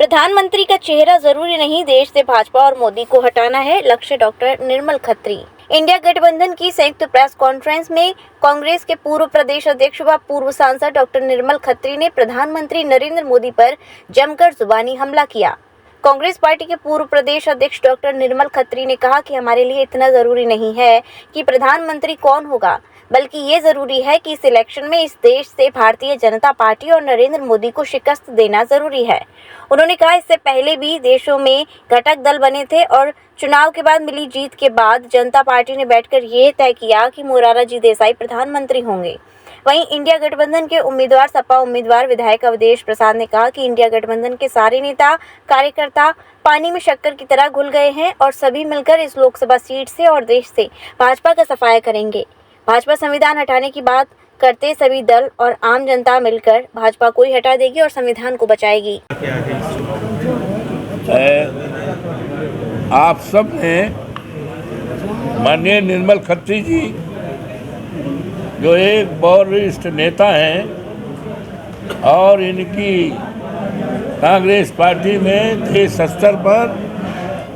प्रधानमंत्री का चेहरा जरूरी नहीं, देश से भाजपा और मोदी को हटाना है, लक्ष्य डॉक्टर निर्मल खत्री। इंडिया गठबंधन की संयुक्त प्रेस कॉन्फ्रेंस में कांग्रेस के पूर्व प्रदेश अध्यक्ष व पूर्व सांसद डॉक्टर निर्मल खत्री ने प्रधानमंत्री नरेंद्र मोदी पर जमकर जुबानी हमला किया। कांग्रेस पार्टी के पूर्व प्रदेश अध्यक्ष डॉक्टर निर्मल खत्री ने कहा कि हमारे लिए इतना जरूरी नहीं है कि प्रधानमंत्री कौन होगा, बल्कि ये जरूरी है कि इस इलेक्शन में इस देश से भारतीय जनता पार्टी और नरेंद्र मोदी को शिकस्त देना जरूरी है। उन्होंने कहा, इससे पहले भी देशों में घटक दल बने थे और चुनाव के बाद मिली जीत के बाद जनता पार्टी ने बैठकर यह तय किया कि मोरारजी देसाई प्रधानमंत्री होंगे। वहीं इंडिया गठबंधन के उम्मीदवार सपा उम्मीदवार विधायक अवधेश प्रसाद ने कहा कि इंडिया गठबंधन के सारे नेता कार्यकर्ता पानी में शक्कर की तरह घुल गए हैं और सभी मिलकर इस लोकसभा सीट से और देश से भाजपा का सफाया करेंगे। भाजपा संविधान हटाने की बात करते सभी दल और आम जनता मिलकर भाजपा को ही हटा देगी और संविधान को बचाएगी। आप सब ने माननीय निर्मल खत्री जी जो एक वरिष्ठ नेता हैं और इनकी कांग्रेस पार्टी में देश स्तर पर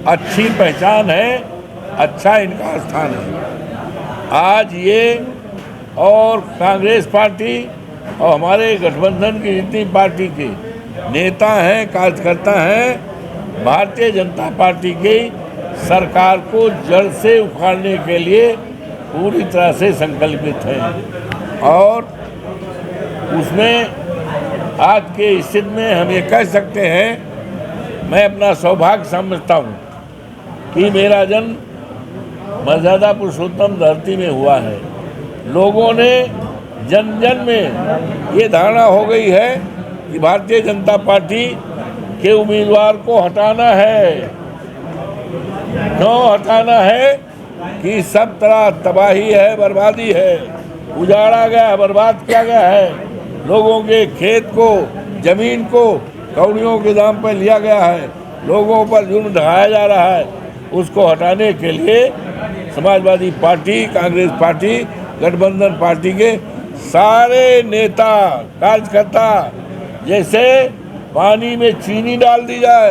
अच्छी पहचान है, अच्छा इनका स्थान है। आज ये और कांग्रेस पार्टी और हमारे गठबंधन की जितनी पार्टी के नेता हैं, कार्यकर्ता हैं, भारतीय जनता पार्टी की सरकार को जड़ से उखाड़ने के लिए पूरी तरह से संकल्पित हैं और उसमें आज के स्थिति में हम ये कह सकते हैं, मैं अपना सौभाग्य समझता हूँ कि मेरा जन्म मर्यादा पुरुषोत्तम धरती में हुआ है। लोगों ने जन जन में ये धारणा हो गई है कि भारतीय जनता पार्टी के उम्मीदवार को हटाना है। क्यों हटाना है कि सब तरह तबाही है, बर्बादी है, उजाड़ा गया है, बर्बाद किया गया है। लोगों के खेत को, जमीन को कौड़ियों के दाम पर लिया गया है, लोगों पर जुर्म ढाया जा रहा है। उसको हटाने के लिए समाजवादी पार्टी, कांग्रेस पार्टी, गठबंधन पार्टी के सारे नेता कार्यकर्ता जैसे पानी में चीनी डाल दी जाए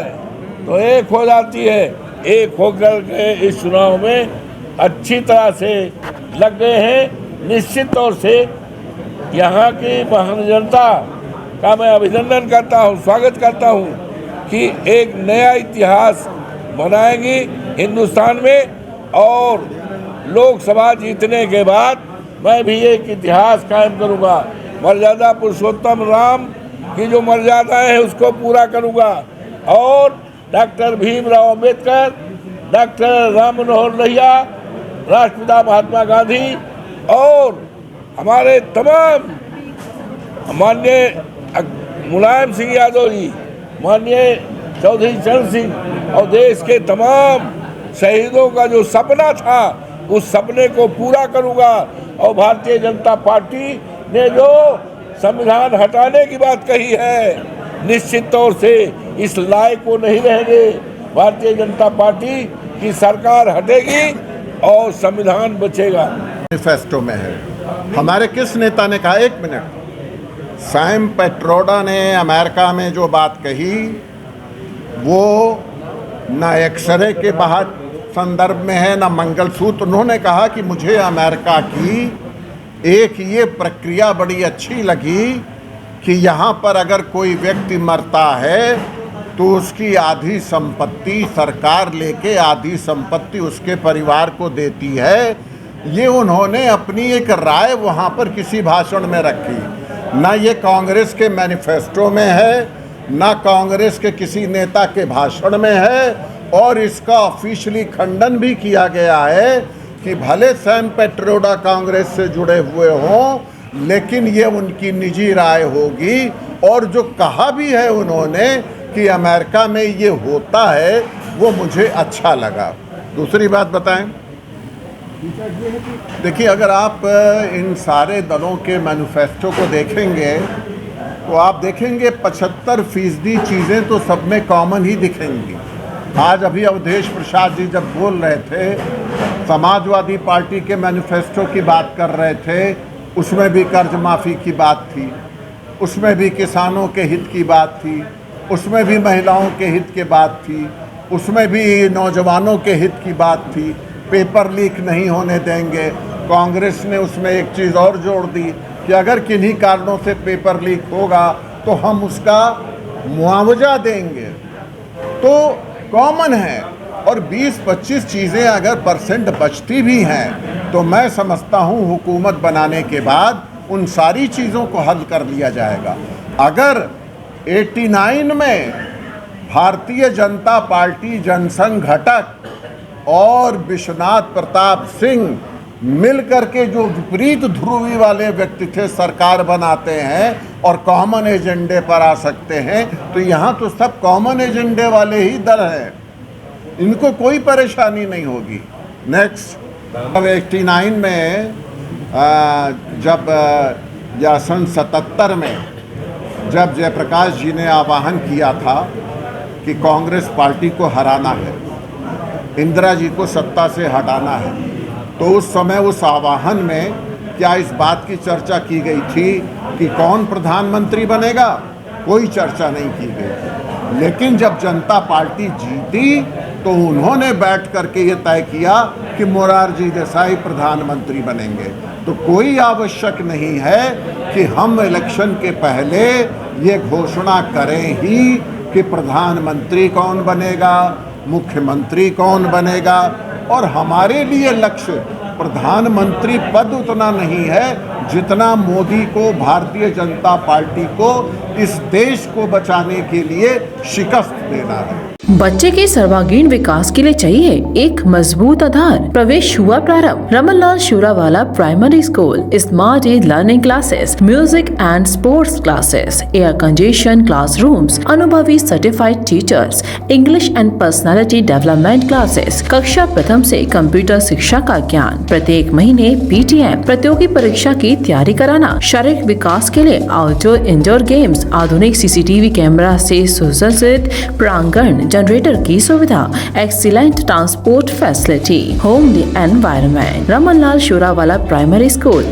तो एक हो जाती है, एक होकर के इस चुनाव में अच्छी तरह से लग गए हैं। निश्चित तौर से यहाँ की महान जनता का मैं अभिनंदन करता हूँ, स्वागत करता हूँ कि एक नया इतिहास बनाएंगी हिंदुस्तान में और लोकसभा जीतने के बाद मैं भी एक इतिहास कायम करूँगा। मर्यादा पुरुषोत्तम राम की जो मर्यादाएं है उसको पूरा करूँगा और डॉक्टर भीमराव अम्बेडकर, डॉक्टर राम मनोहर लोहिया, राष्ट्रपिता महात्मा गांधी और हमारे तमाम माननीय मुलायम सिंह यादव जी, माननीय चौधरी चरण सिंह और देश के तमाम शहीदों का जो सपना था उस सपने को पूरा करूंगा। और भारतीय जनता पार्टी ने जो संविधान हटाने की बात कही है, निश्चित तौर से इस लायक को नहीं रहेंगे। भारतीय जनता पार्टी की सरकार हटेगी और संविधान बचेगा। मैनिफेस्टो में है। हमारे किस नेता ने कहा, एक मिनट, सैम पेट्रोडा ने अमेरिका में जो बात कही वो ना एक्सरे के बाहर संदर्भ में है ना मंगलसूत्र। उन्होंने कहा कि मुझे अमेरिका की एक ये प्रक्रिया बड़ी अच्छी लगी कि यहाँ पर अगर कोई व्यक्ति मरता है तो उसकी आधी संपत्ति सरकार लेके आधी संपत्ति उसके परिवार को देती है। ये उन्होंने अपनी एक राय वहाँ पर किसी भाषण में रखी। ना ये कांग्रेस के मैनिफेस्टो में है, ना कांग्रेस के किसी नेता के भाषण में है और इसका ऑफिशियली खंडन भी किया गया है कि भले सैम पेट्रोडा कांग्रेस से जुड़े हुए हों लेकिन ये उनकी निजी राय होगी। और जो कहा भी है उन्होंने कि अमेरिका में ये होता है वो मुझे अच्छा लगा। दूसरी बात बताएं, देखिए अगर आप इन सारे दलों के मैनिफेस्टो को देखेंगे तो आप देखेंगे 75% चीज़ें तो सब में कॉमन ही दिखेंगी। आज अभी अवधेश प्रसाद जी जब बोल रहे थे, समाजवादी पार्टी के मैनिफेस्टो की बात कर रहे थे, उसमें भी कर्ज माफ़ी की बात थी, उसमें भी किसानों के हित की बात थी, उसमें भी महिलाओं के हित की बात थी, उसमें भी नौजवानों के हित की बात थी। पेपर लीक नहीं होने देंगे। कांग्रेस ने उसमें एक चीज़ और जोड़ दी कि अगर किन्हीं कारणों से पेपर लीक होगा तो हम उसका मुआवजा देंगे। तो कॉमन है। और 20-25 चीज़ें अगर परसेंट बचती भी हैं तो मैं समझता हूँ हुकूमत बनाने के बाद उन सारी चीज़ों को हल कर लिया जाएगा। अगर 89 में भारतीय जनता पार्टी, जनसंघ घटक और विश्वनाथ प्रताप सिंह मिल करके जो विपरीत ध्रुवी वाले व्यक्ति थे सरकार बनाते हैं और कॉमन एजेंडे पर आ सकते हैं, तो यहाँ तो सब कॉमन एजेंडे वाले ही दल हैं, इनको कोई परेशानी नहीं होगी। नेक्स्ट, अब 89 में जब या सन 77 में जब जयप्रकाश जी ने आह्वान किया था कि कांग्रेस पार्टी को हराना है, इंदिरा जी को सत्ता से हटाना है, तो उस समय उस आह्वान में क्या इस बात की चर्चा की गई थी कि कौन प्रधानमंत्री बनेगा? कोई चर्चा नहीं की गई थी। लेकिन जब जनता पार्टी जीती तो उन्होंने बैठ करके ये तय किया कि मोरारजी देसाई प्रधानमंत्री बनेंगे। तो कोई आवश्यक नहीं है कि हम इलेक्शन के पहले ये घोषणा करें ही कि प्रधानमंत्री कौन बनेगा, मुख्यमंत्री कौन बनेगा। और हमारे लिए लक्ष्य प्रधानमंत्री पद उतना नहीं है जितना मोदी को, भारतीय जनता पार्टी को, इस देश को बचाने के लिए शिकस्त देना है। बच्चे के सर्वांगीण विकास के लिए चाहिए एक मजबूत आधार। प्रवेश हुआ प्रारंभ। Ramanlal Shurawala primary school, smart edge learning classes, music and sports classes, air condition classrooms, अनुभवी certified teachers, English and personality development classes, कक्षा प्रथम से कंप्यूटर शिक्षा का ज्ञान, प्रत्येक महीने PTM प्रतियोगी परीक्षा की तैयारी कराना, शारीरिक विकास के लिए आउटडोर इंडोर गेम्स, आधुनिक CCTV कैमरा से सुसज्जित प्रांगण, जनरेटर की सुविधा, excellent transport facility, homely environment. Ramanlal Shurawala primary school,